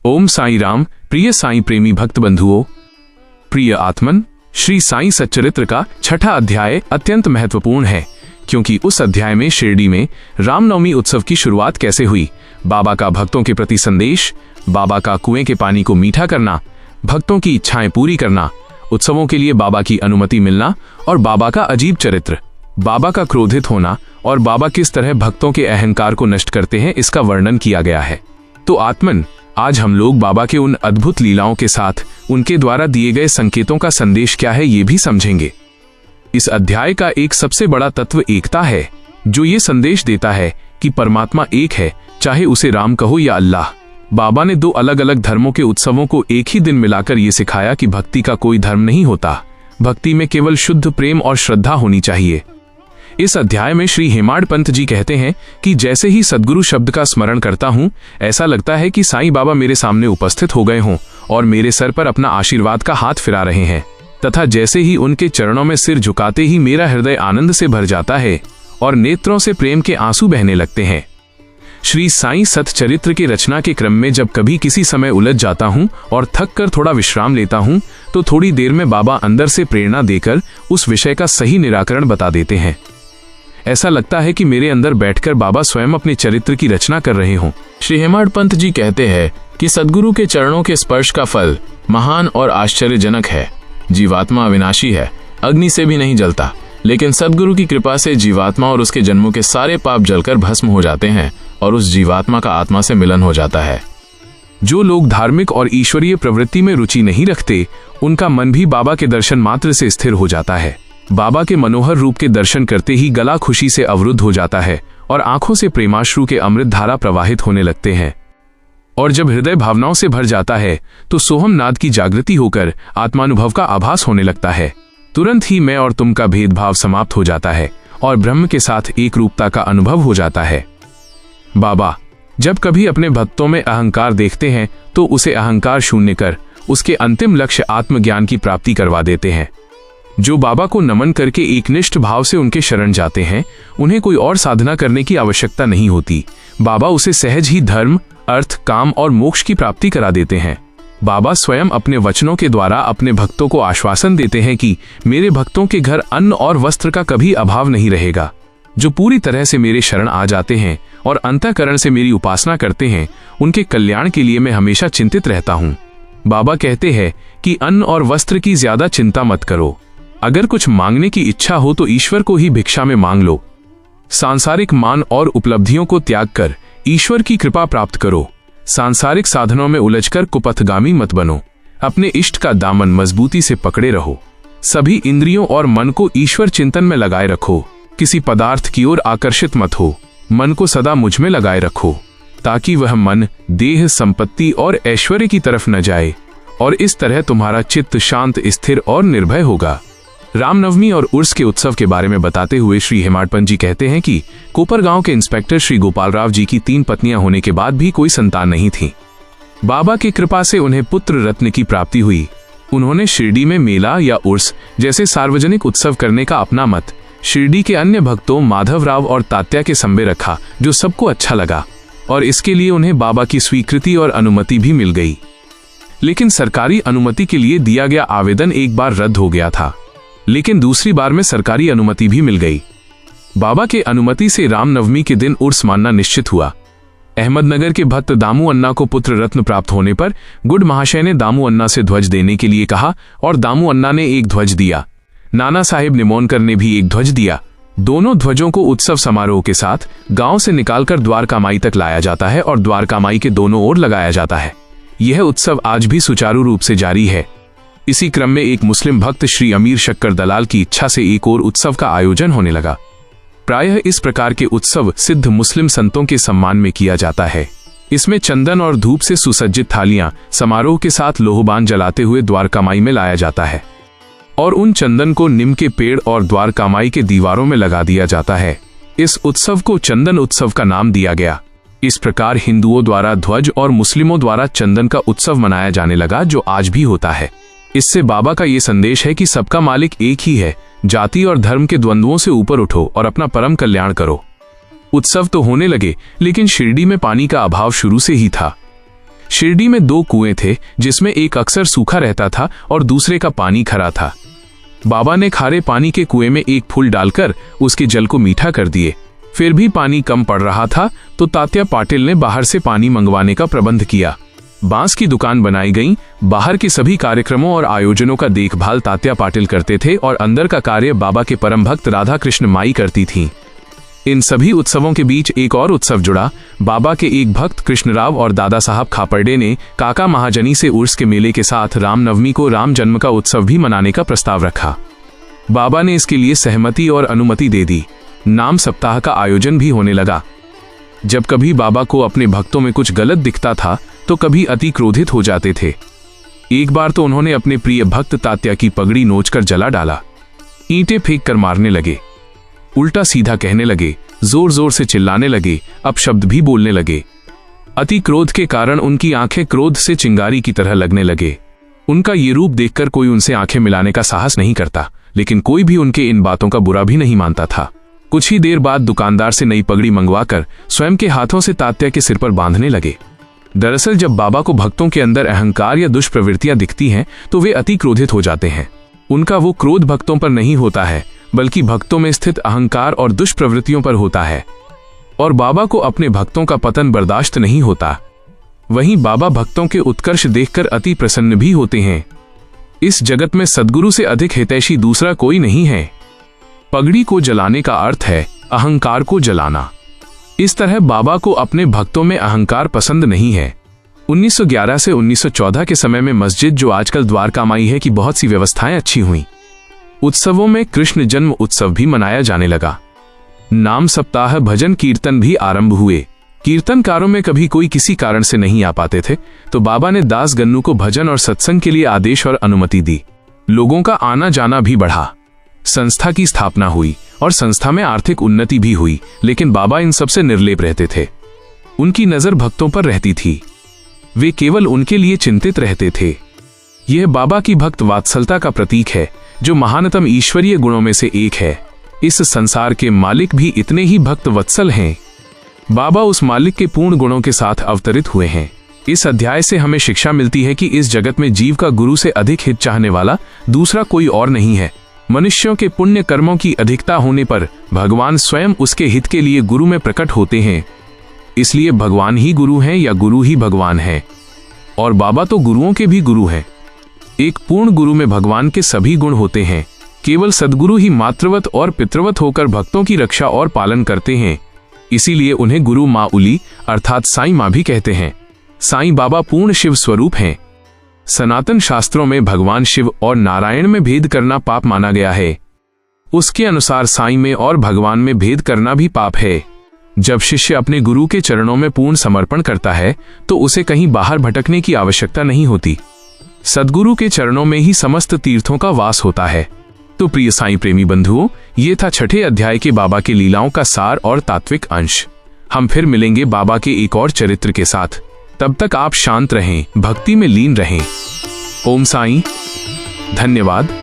ओम साई राम। प्रिय साई प्रेमी भक्त बंधुओं, प्रिय आत्मन, श्री साई सच्चरित्र का छठा अध्याय अत्यंत महत्वपूर्ण है, क्योंकि उस अध्याय में शिरडी में रामनवमी उत्सव की शुरुआत कैसे हुई, बाबा का भक्तों के प्रति संदेश, बाबा का कुएं के पानी को मीठा करना, भक्तों की इच्छाएं पूरी करना, उत्सवों के लिए बाबा की अनुमति मिलना और बाबा का अजीब चरित्र, बाबा का क्रोधित होना और बाबा किस तरह भक्तों के अहंकार को नष्ट करते हैं, इसका वर्णन किया गया है। तो आत्मन, आज हम लोग बाबा के उन अद्भुत लीलाओं के साथ उनके द्वारा दिए गए संकेतों का संदेश क्या है ये भी समझेंगे। इस अध्याय का एक सबसे बड़ा तत्व एकता है, जो ये संदेश देता है कि परमात्मा एक है, चाहे उसे राम कहो या अल्लाह। बाबा ने दो अलग अलग धर्मों के उत्सवों को एक ही दिन मिलाकर ये सिखाया कि भक्ति का कोई धर्म नहीं होता, भक्ति में केवल शुद्ध प्रेम और श्रद्धा होनी चाहिए। इस अध्याय में श्री हेमाड पंत जी कहते हैं कि जैसे ही सद्गुरु शब्द का स्मरण करता हूँ, ऐसा लगता है कि साईं बाबा मेरे सामने उपस्थित हो गए हों और मेरे सर पर अपना आशीर्वाद का हाथ फिरा रहे हैं, तथा जैसे ही उनके चरणों में सिर झुकाते ही मेरा हृदय आनंद से भर जाता है और नेत्रों से प्रेम के आंसू बहने लगते हैं। श्री साईं सतचरित्र की रचना के क्रम में जब कभी किसी समय उलझ जाता हूँ और थक कर थोड़ा विश्राम लेता हूँ, तो थोड़ी देर में बाबा अंदर से प्रेरणा देकर उस विषय का सही निराकरण बता देते हैं। ऐसा लगता है कि मेरे अंदर बैठकर बाबा स्वयं अपने चरित्र की रचना कर रहे हों। श्री हेमाड पंत जी कहते हैं कि सद्गुरु के चरणों के स्पर्श का फल महान और आश्चर्यजनक है। जीवात्मा अविनाशी है, अग्नि से भी नहीं जलता, लेकिन सद्गुरु की कृपा से जीवात्मा और उसके जन्मों के सारे पाप जलकर भस्म हो जाते हैं और उस जीवात्मा का आत्मा से मिलन हो जाता है। जो लोग धार्मिक और ईश्वरीय प्रवृत्ति में रुचि नहीं रखते, उनका मन भी बाबा के दर्शन मात्र से स्थिर हो जाता है। बाबा के मनोहर रूप के दर्शन करते ही गला खुशी से अवरुद्ध हो जाता है और आंखों से प्रेमाश्रु के अमृत धारा प्रवाहित होने लगते हैं। और जब हृदय भावनाओं से भर जाता है तो सोहम नाद की जागृति होकर आत्मानुभव का आभास होने लगता है। तुरंत ही मैं और तुम का भेदभाव समाप्त हो जाता है और ब्रह्म के साथ एक रूपता का अनुभव हो जाता है। बाबा जब कभी अपने भक्तों में अहंकार देखते हैं तो उसे अहंकार शून्य कर उसके अंतिम लक्ष्य आत्मज्ञान की प्राप्ति करवा देते हैं। जो बाबा को नमन करके एकनिष्ठ भाव से उनके शरण जाते हैं, उन्हें कोई और साधना करने की आवश्यकता नहीं होती। बाबा उसे सहज ही धर्म, अर्थ, काम और मोक्ष की प्राप्ति करा देते हैं। बाबा स्वयं अपने वचनों के द्वारा अपने भक्तों को आश्वासन देते हैं कि मेरे भक्तों के घर अन्न और वस्त्र का कभी अभाव नहीं रहेगा। जो पूरी तरह से मेरे शरण आ जाते हैं और अंतःकरण से मेरी उपासना करते हैं, उनके कल्याण के लिए मैं हमेशा चिंतित रहता हूँ। बाबा कहते हैं कि अन्न और वस्त्र की ज्यादा चिंता मत करो। अगर कुछ मांगने की इच्छा हो तो ईश्वर को ही भिक्षा में मांग लो। सांसारिक मान और उपलब्धियों को त्याग कर ईश्वर की कृपा प्राप्त करो। सांसारिक साधनों में उलझकर कुपथगामी मत बनो। अपने इष्ट का दामन मजबूती से पकड़े रहो। सभी इंद्रियों और मन को ईश्वर चिंतन में लगाए रखो। किसी पदार्थ की ओर आकर्षित मत हो। मन को सदा मुझ में लगाए रखो, ताकि वह मन देह, संपत्ति और ऐश्वर्य की तरफ न जाए, और इस तरह तुम्हारा चित्त शांत, स्थिर और निर्भय होगा। रामनवमी और उर्स के उत्सव के बारे में बताते हुए श्री हेमाड पंत जी कहते हैं कि कोपर गांव के इंस्पेक्टर श्री गोपालराव जी की 3 पत्नियां होने के बाद भी कोई संतान नहीं थी। बाबा की कृपा से उन्हें पुत्र रत्न की प्राप्ति हुई। उन्होंने शिरडी में मेला या उर्स जैसे सार्वजनिक उत्सव करने का अपना मत शिरडी के अन्य भक्तों माधवराव और तात्या के संबे रखा, जो सबको अच्छा लगा, और इसके लिए उन्हें बाबा की स्वीकृति और अनुमति भी मिल गई। लेकिन सरकारी अनुमति के लिए दिया गया आवेदन एक बार रद्द हो गया था, लेकिन दूसरी बार में सरकारी अनुमति भी मिल गई। बाबा के अनुमति से रामनवमी के दिन उर्स मानना निश्चित हुआ। अहमदनगर के भक्त दामू अन्ना को पुत्र रत्न प्राप्त होने पर गुड महाशय ने दामू अन्ना से ध्वज देने के लिए कहा और दामू अन्ना ने एक ध्वज दिया। नाना साहेब निमोनकर ने भी एक ध्वज दिया। दोनों ध्वजों को उत्सव समारोह के साथ गांव से निकालकर द्वारकामाई तक लाया जाता है और द्वारकामाई के दोनों ओर लगाया जाता है। यह उत्सव आज भी सुचारू रूप से जारी है। इसी क्रम में एक मुस्लिम भक्त श्री अमीर शक्कर दलाल की इच्छा से एक और उत्सव का आयोजन होने लगा। प्रायः इस प्रकार के उत्सव सिद्ध मुस्लिम संतों के सम्मान में किया जाता है। इसमें चंदन और धूप से सुसज्जित थालियां समारोह के साथ लोहबान जलाते हुए द्वारकामाई में लाया जाता है और उन चंदन को नीम के पेड़ और द्वारकामाई के दीवारों में लगा दिया जाता है। इस उत्सव को चंदन उत्सव का नाम दिया गया। इस प्रकार हिंदुओं द्वारा ध्वज और मुस्लिमों द्वारा चंदन का उत्सव मनाया जाने लगा, जो आज भी होता है। इससे बाबा का ये संदेश है कि सबका मालिक एक ही है। जाति और धर्म के द्वंद्वों से ऊपर उठो और अपना परम कल्याण करो। उत्सव तो होने लगे, लेकिन शिरडी में पानी का अभाव शुरू से ही था। शिरडी में 2 कुएं थे, जिसमें एक अक्सर सूखा रहता था और दूसरे का पानी खरा था। बाबा ने खारे पानी के कुएं में एक फूल डालकर उसके जल को मीठा कर दिए। फिर भी पानी कम पड़ रहा था तो तात्या पाटिल ने बाहर से पानी मंगवाने का प्रबंध किया। बांस की दुकान बनाई गई। बाहर के सभी कार्यक्रमों और आयोजनों का देखभाल तात्या पाटिल करते थे और अंदर का कार्य बाबा के परम भक्त राधा कृष्ण माई करती थीं। इन सभी उत्सवों के बीच एक और उत्सव जुड़ा। बाबा के एक भक्त कृष्णराव और दादा साहब खापर्डे ने काका महाजनी से उर्स के मेले के साथ रामनवमी को राम जन्म का उत्सव भी मनाने का प्रस्ताव रखा। बाबा ने इसके लिए सहमति और अनुमति दे दी। नाम सप्ताह का आयोजन भी होने लगा। जब कभी बाबा को अपने भक्तों में कुछ गलत दिखता था तो कभी अति क्रोधित हो जाते थे। एक बार तो उन्होंने अपने प्रिय भक्त तात्या की पगड़ी नोचकर जला डाला। ईंटें फेंक कर मारने लगे, उल्टा सीधा कहने लगे, जोर जोर से चिल्लाने लगे, अपशब्द भी बोलने लगे। अति क्रोध के कारण उनकी आंखें क्रोध से चिंगारी की तरह लगने लगे। उनका ये रूप देखकर कोई उनसे आंखें मिलाने का साहस नहीं करता, लेकिन कोई भी उनके इन बातों का बुरा भी नहीं मानता था। कुछ ही देर बाद दुकानदार से नई पगड़ी मंगवाकर स्वयं के हाथों से तात्या के सिर पर बांधने लगे। दरअसल जब बाबा को भक्तों के अंदर अहंकार या दुष्प्रवृत्तियां दिखती हैं तो वे अति क्रोधित हो जाते हैं। उनका वो क्रोध भक्तों पर नहीं होता है, बल्कि भक्तों में स्थित अहंकार और दुष्प्रवृत्तियों पर होता है। और बाबा को अपने भक्तों का पतन बर्दाश्त नहीं होता। वहीं बाबा भक्तों के उत्कर्ष देखकर अति प्रसन्न भी होते हैं। इस जगत में सद्गुरु से अधिक हितैषी दूसरा कोई नहीं है। पगड़ी को जलाने का अर्थ है अहंकार को जलाना। इस तरह बाबा को अपने भक्तों में अहंकार पसंद नहीं है। 1911 से 1914 के समय में मस्जिद जो आजकल द्वारका माई है की बहुत सी व्यवस्थाएं अच्छी हुई। उत्सवों में कृष्ण जन्म उत्सव भी मनाया जाने लगा। नाम सप्ताह, भजन कीर्तन भी आरंभ हुए। कीर्तनकारों में कभी कोई किसी कारण से नहीं आ पाते थे तो बाबा ने दास गन्नू को भजन और सत्संग के लिए आदेश और अनुमति दी। लोगों का आना जाना भी बढ़ा। संस्था की स्थापना हुई और संस्था में आर्थिक उन्नति भी हुई, लेकिन बाबा इन सबसे निर्लेप रहते थे। उनकी नजर भक्तों पर रहती थी। वे केवल उनके लिए चिंतित रहते थे। यह बाबा की भक्त वात्सलता का प्रतीक है, जो महानतम ईश्वरीय गुणों में से एक है। इस संसार के मालिक भी इतने ही भक्त वत्सल हैं। बाबा उस मालिक के पूर्ण गुणों के साथ अवतरित हुए हैं। इस अध्याय से हमें शिक्षा मिलती है कि इस जगत में जीव का गुरु से अधिक हित चाहने वाला दूसरा कोई और नहीं है। मनुष्यों के पुण्य कर्मों की अधिकता होने पर भगवान स्वयं उसके हित के लिए गुरु में प्रकट होते हैं। इसलिए भगवान ही गुरु हैं या गुरु ही भगवान है। और बाबा तो गुरुओं के भी गुरु हैं। एक पूर्ण गुरु में भगवान के सभी गुण होते हैं। केवल सद्गुरु ही मातृवत और पितृवत होकर भक्तों की रक्षा और पालन करते हैं। इसीलिए उन्हें गुरु माँ उली अर्थात साईं माँ भी कहते हैं। साईं बाबा पूर्ण शिव स्वरूप हैं। सनातन शास्त्रों में भगवान शिव और नारायण में भेद करना पाप माना गया है। उसके अनुसार साईं में और भगवान में भेद करना भी पाप है। जब शिष्य अपने गुरु के चरणों में पूर्ण समर्पण करता है तो उसे कहीं बाहर भटकने की आवश्यकता नहीं होती। सद्गुरु के चरणों में ही समस्त तीर्थों का वास होता है। तो प्रिय साईं प्रेमी बंधुओं, ये था 6ठे अध्याय के बाबा के लीलाओं का सार और तात्विक अंश। हम फिर मिलेंगे बाबा के एक और चरित्र के साथ। तब तक आप शांत रहें, भक्ति में लीन रहें। ओम साईं। धन्यवाद।